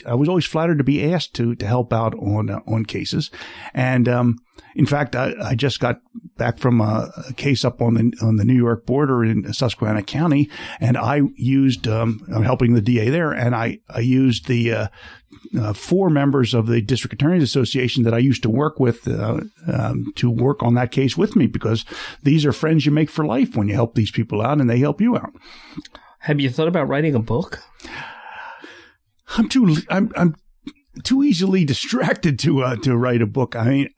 I was always flattered to be asked to help out on cases. And in fact, I just got back from a case up on the New York border in Susquehanna County, and I used I'm helping the DA there, and I used the 4 members of the District Attorneys Association that I used to work with to work on that case with me, because these are friends you make for life when you help these people out and they help you out. Have you thought about writing a book? I'm too easily distracted to write a book. I mean,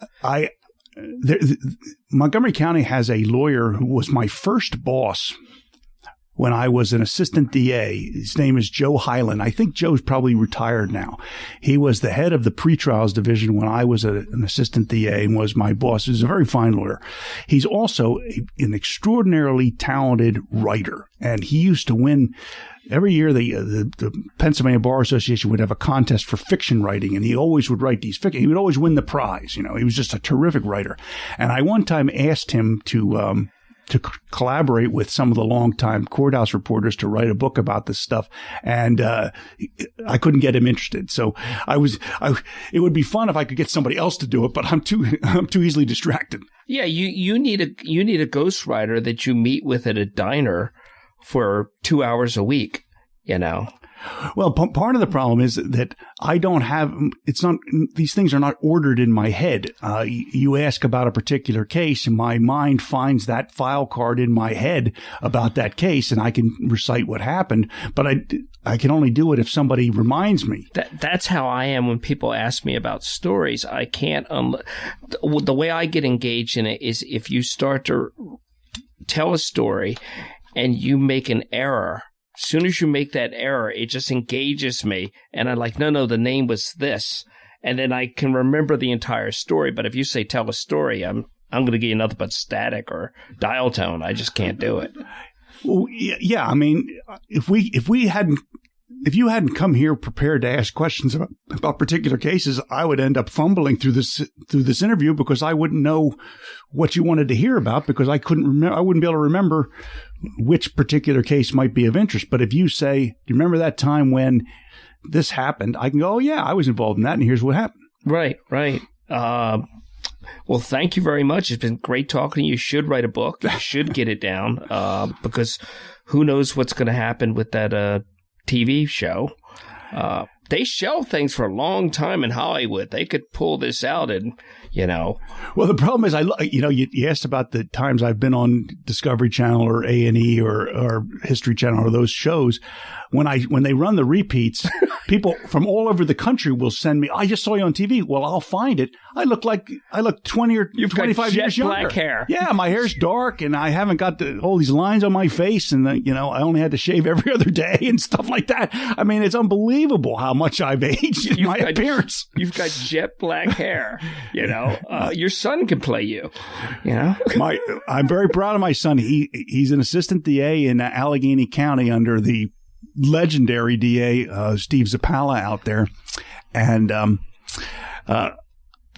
Montgomery County has a lawyer who was my first boss when I was an assistant DA. His name is Joe Hyland. I think Joe's probably retired now. He was the head of the pretrials division when I was an assistant DA and was my boss. He's a very fine lawyer. He's also an extraordinarily talented writer, and he used to win. Every year, the Pennsylvania Bar Association would have a contest for fiction writing, and he always would write these fiction. He would always win the prize. You know, he was just a terrific writer. And I one time asked him to collaborate with some of the longtime courthouse reporters to write a book about this stuff, and I couldn't get him interested. So it would be fun if I could get somebody else to do it, but I'm too easily distracted. Yeah, you need a ghostwriter that you meet with at a diner for 2 hours a week, you know. Well, part of the problem is that I don't have, these things are not ordered in my head. You ask about a particular case and my mind finds that file card in my head about that case, and I can recite what happened, but I can only do it if somebody reminds me. That's how I am when people ask me about stories. I can't, the way I get engaged in it is if you start to tell a story and you make an error. As soon as you make that error, it just engages me. And I'm like, no, the name was this. And then I can remember the entire story. But if you say tell a story, I'm going to give you nothing but static or dial tone. I just can't do it. Well, yeah. I mean, if you hadn't come here prepared to ask questions about particular cases, I would end up fumbling through this interview because I wouldn't know what you wanted to hear about, because I wouldn't be able to remember which particular case might be of interest. But if you say, do you remember that time when this happened? I can go, oh yeah, I was involved in that, and here's what happened. Right. Well, thank you very much. It's been great talking to you. You should write a book. You should get it down, because who knows what's going to happen with that TV show. They shelve things for a long time in Hollywood. They could pull this out and, you know. Well, the problem is, you asked about the times I've been on Discovery Channel or A&E or History Channel or those shows. When they run the repeats, people from all over the country will send me, I just saw you on TV. Well, I'll find it. I look 20 or 25 years younger. Black hair. Yeah, my hair's dark, and I haven't got all these lines on my face, and I only had to shave every other day and stuff like that. I mean, it's unbelievable how much I've aged in my appearance. You've got jet black hair. Your son can play you. I'm very proud of my son. He's an assistant DA in Allegheny County under the legendary DA Steve Zappala out there, and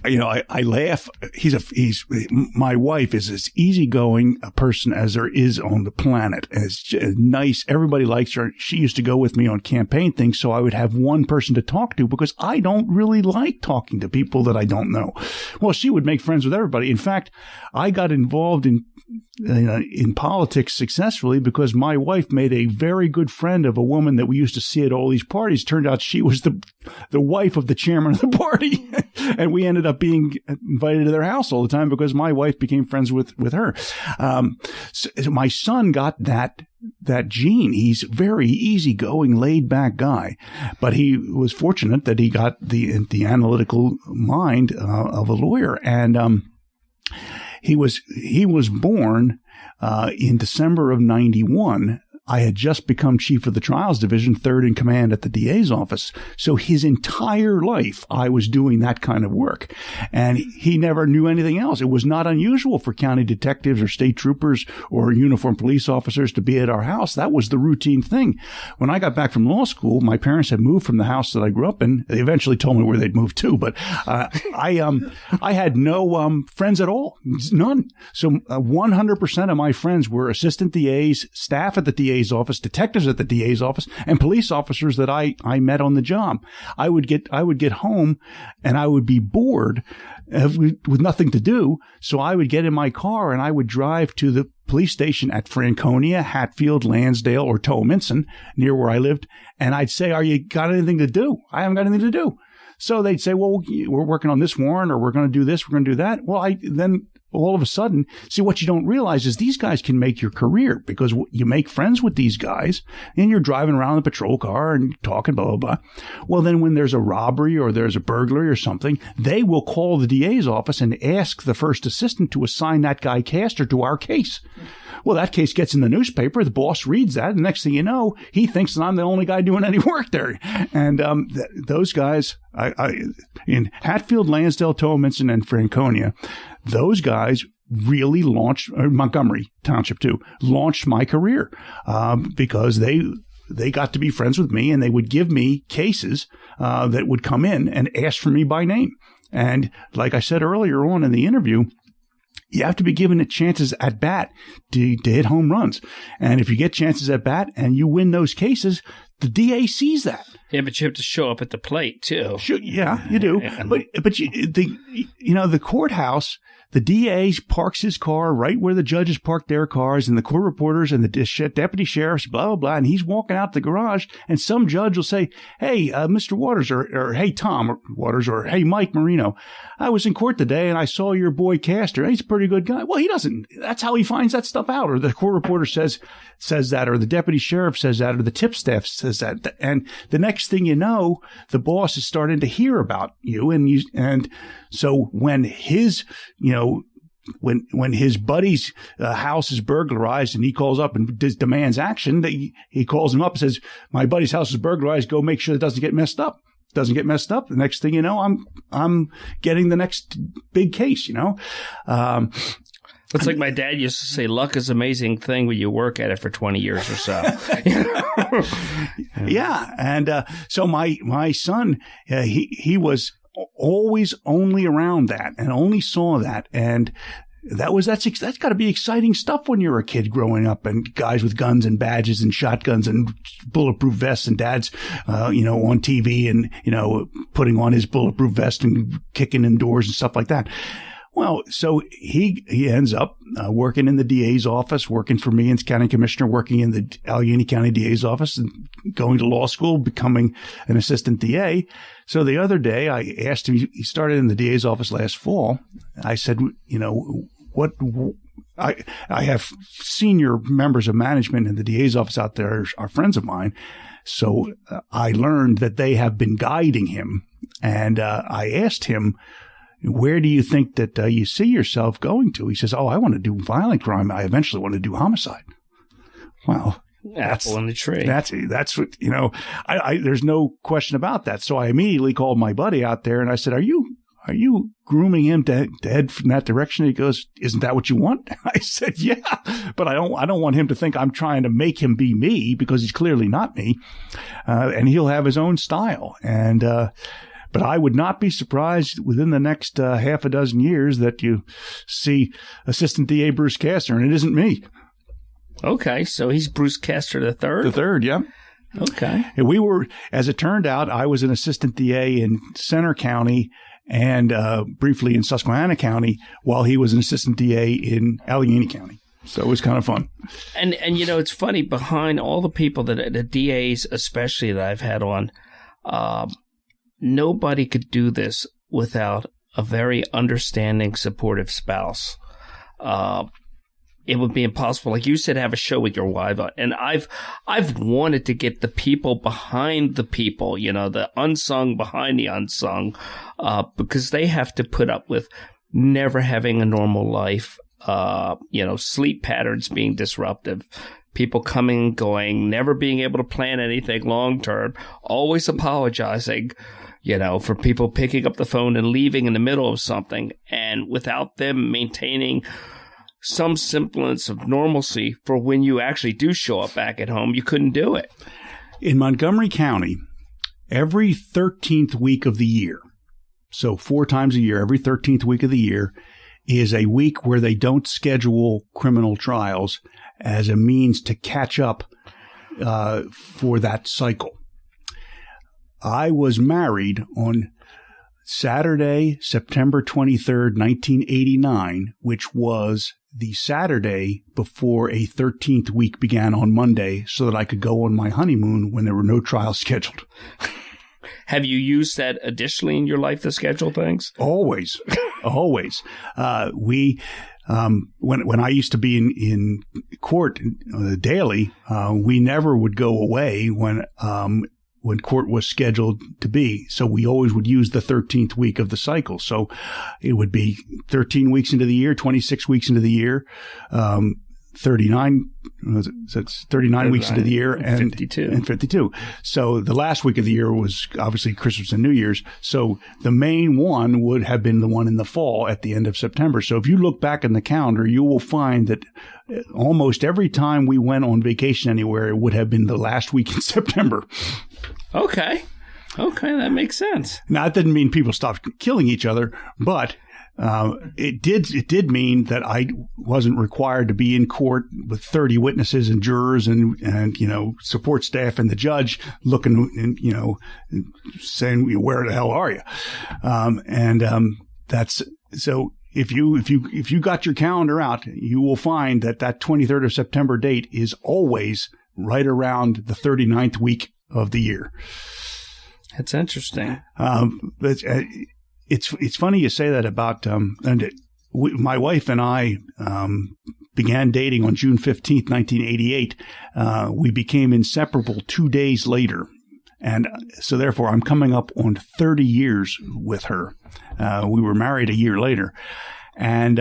I laugh. My wife is as easygoing a person as there is on the planet. As nice. Everybody likes her. She used to go with me on campaign things, so I would have one person to talk to, because I don't really like talking to people that I don't know. Well, she would make friends with everybody. In fact, I got involved in politics successfully because my wife made a very good friend of a woman that we used to see at all these parties. Turned out she was the wife of the chairman of the party, and we ended up being invited to their house all the time because my wife became friends with her. So my son got that gene. He's a very easygoing, laid-back guy, but he was fortunate that he got the analytical mind of a lawyer, and he was born in December of 91. I had just become chief of the trials division, third in command at the DA's office. So his entire life, I was doing that kind of work. And he never knew anything else. It was not unusual for county detectives or state troopers or uniformed police officers to be at our house. That was the routine thing. When I got back from law school, my parents had moved from the house that I grew up in. They eventually told me where they'd moved to, but I had no friends at all. None. So 100% of my friends were assistant DAs, staff at the DA's DA's office, detectives at the DA's office, and police officers that I met on the job. I would get home and I would be bored with nothing to do. So I would get in my car and I would drive to the police station at Franconia, Hatfield, Lansdale, or Towminson, near where I lived. And I'd say, "Are you got anything to do?" "I haven't got anything to do." So they'd say, "Well, we're working on this warrant, or we're going to do this, we're going to do that." Well, then all of a sudden, see, what you don't realize is these guys can make your career, because you make friends with these guys and you're driving around in a patrol car and talking, blah, blah, blah. Well, then when there's a robbery or there's a burglary or something, they will call the DA's office and ask the first assistant to assign that guy Castor to our case. Well, that case gets in the newspaper. The boss reads that. And the next thing you know, he thinks that I'm the only guy doing any work there. And those guys, in Hatfield, Lansdale, Towminson, and Franconia, those guys really launched, Montgomery Township too, launched my career because they got to be friends with me, and they would give me cases that would come in and ask for me by name. And like I said earlier on in the interview, you have to be given it chances at bat to hit home runs. And if you get chances at bat and you win those cases, the DA sees that. Yeah, but you have to show up at the plate too. Sure, yeah, you do. But the courthouse, the DA parks his car right where the judges park their cars, and the court reporters and the deputy sheriffs, blah, blah, blah. And he's walking out the garage, and some judge will say, "Hey, Mr. Waters," or "Hey, Tom Waters," or "Hey, Mike Marino, I was in court today and I saw your boy Castor. He's a pretty good guy." Well, he doesn't. That's how he finds that stuff out. Or the court reporter says that, or the deputy sheriff says that, or the tip staff says that. And the next thing you know, the boss is starting to hear about you. And so when his, when his buddy's house is burglarized and he calls up and demands action, he calls him up and says, "My buddy's house is burglarized. Go make sure it doesn't get messed up." Doesn't get messed up. The next thing you know, I'm getting the next big case. It's like my dad used to say, luck is an amazing thing when you work at it for 20 years or so. Yeah. And so my son, he was always only around that and only saw that. And that's got to be exciting stuff when you're a kid growing up, and guys with guns and badges and shotguns and bulletproof vests, and dad's, on TV and, putting on his bulletproof vest and kicking in doors and stuff like that. Well, so he ends up working in the DA's office, working for me as county commissioner, working in the Allegheny County DA's office, and going to law school, becoming an assistant DA. So the other day I asked him, he started in the DA's office last fall. I said, I have senior members of management in the DA's office out there are friends of mine. So I learned that they have been guiding him. And I asked him, "Where do you think that you see yourself going to?" He says, "Oh, I want to do violent crime. I eventually want to do homicide." Well, apple in the tree. That's what, there's no question about that. So I immediately called my buddy out there and I said, Are you grooming him to head from that direction?" He goes, "Isn't that what you want?" I said, "Yeah, but I don't want him to think I'm trying to make him be me, because he's clearly not me. And he'll have his own style. And, but I would not be surprised within the next half a dozen years that you see Assistant DA Bruce Castor, and it isn't me." Okay, so he's Bruce Castor the third? The third, yeah. Okay. And we were, as it turned out, I was an assistant DA in Center County and briefly in Susquehanna County, while he was an assistant DA in Allegheny County. So it was kind of fun. And it's funny, behind all the people that the DAs especially that I've had on, nobody could do this without a very understanding, supportive spouse. It would be impossible, like you said, have a show with your wife. And I've wanted to get the people behind the people, the unsung behind the unsung, because they have to put up with never having a normal life, sleep patterns being disruptive, people coming and going, never being able to plan anything long term, always apologizing, for people picking up the phone and leaving in the middle of something, and without them maintaining some semblance of normalcy for when you actually do show up back at home, you couldn't do it. In Montgomery County, every 13th week of the year, so 4 times a year, every 13th week of the year, is a week where they don't schedule criminal trials as a means to catch up for that cycle. I was married on Saturday, September 23rd, 1989, which was the Saturday before a 13th week began on Monday, so that I could go on my honeymoon when there were no trials scheduled. Have you used that additionally in your life to schedule things? Always. Always. When I used to be in court daily, we never would go away when court was scheduled to be. So we always would use the 13th week of the cycle. So it would be 13 weeks into the year, 26 weeks into the year, 39 weeks into the year, and 52. So the last week of the year was obviously Christmas and New Year's. So the main one would have been the one in the fall at the end of September. So if you look back in the calendar, you will find that almost every time we went on vacation anywhere, it would have been the last week in September. Okay, that makes sense. Now, that didn't mean people stopped killing each other, but it did mean that I wasn't required to be in court with 30 witnesses and jurors and support staff and the judge looking and saying, where the hell are you? That's so. If you got your calendar out, you will find that 23rd of September date is always right around the 39th week of the year. That's interesting. It's funny you say that about my wife and I began dating on June 15th, 1988. We became inseparable 2 days later. And so therefore I'm coming up on 30 years with her. We were married a year later. And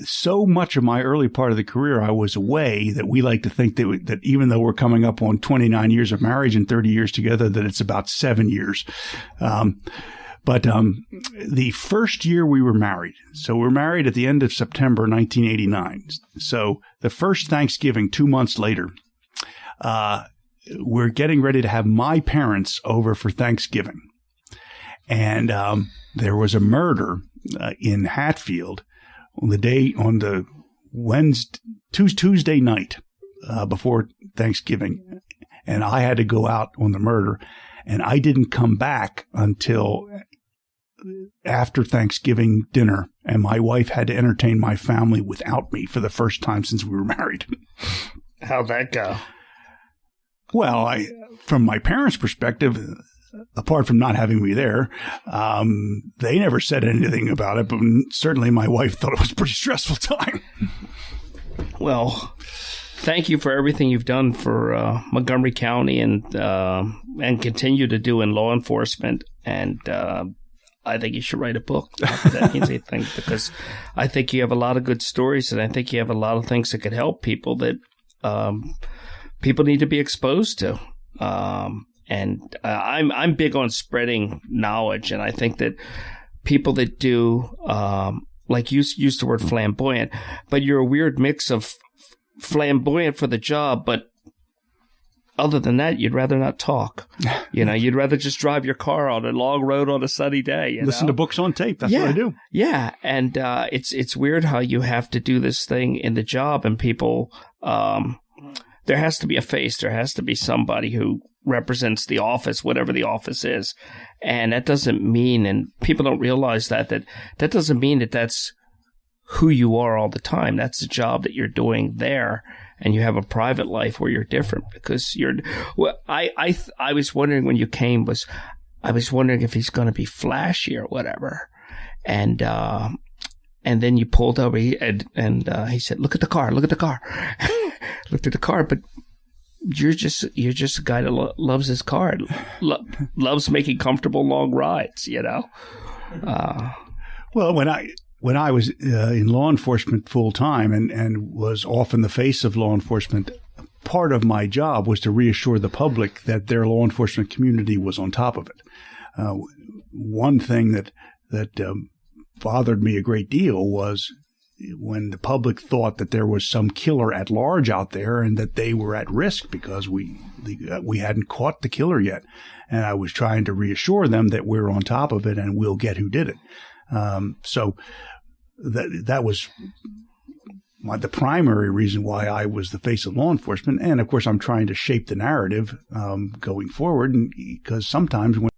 so much of my early part of the career, I was away that we like to think that even though we're coming up on 29 years of marriage and 30 years together, that it's about 7 years. But the first year we were married, so we're married at the end of September 1989. So the first Thanksgiving, 2 months later, we're getting ready to have my parents over for Thanksgiving. And there was a murder in Hatfield on the Tuesday night before Thanksgiving. And I had to go out on the murder. And I didn't come back until after Thanksgiving dinner. And my wife had to entertain my family without me for the first time since we were married. How'd that go? Well, from my parents' perspective, apart from not having me there, they never said anything about it. But certainly my wife thought it was a pretty stressful time. Well, thank you for everything you've done for Montgomery County and continue to do in law enforcement. And I think you should write a book after that means anything, because I think you have a lot of good stories, and I think you have a lot of things that could help people that people need to be exposed to. And I'm big on spreading knowledge, and I think that people that do, like you used the word flamboyant, but you're a weird mix of flamboyant for the job, but other than that, you'd rather not talk. You'd rather just drive your car on a long road on a sunny day. Listen to books on tape. That's what I do. Yeah, and it's weird how you have to do this thing in the job, and people, there has to be a face. There has to be somebody who represents the office, whatever the office is. And that doesn't mean, and people don't realize that doesn't mean that that's who you are all the time. That's the job that you're doing there. And you have a private life where you're different because I was wondering when you came I was wondering if he's going to be flashy or whatever. And then you pulled over and he said, look at the car. Looked at the car, but you're just a guy that loves his car, loves making comfortable long rides, Well, when I was in law enforcement full time and was often the face of law enforcement, part of my job was to reassure the public that their law enforcement community was on top of it. One thing that bothered me a great deal was when the public thought that there was some killer at large out there and that they were at risk because we hadn't caught the killer yet. And I was trying to reassure them that we're on top of it and we'll get who did it. So that was the primary reason why I was the face of law enforcement. And of course, I'm trying to shape the narrative going forward, because sometimes when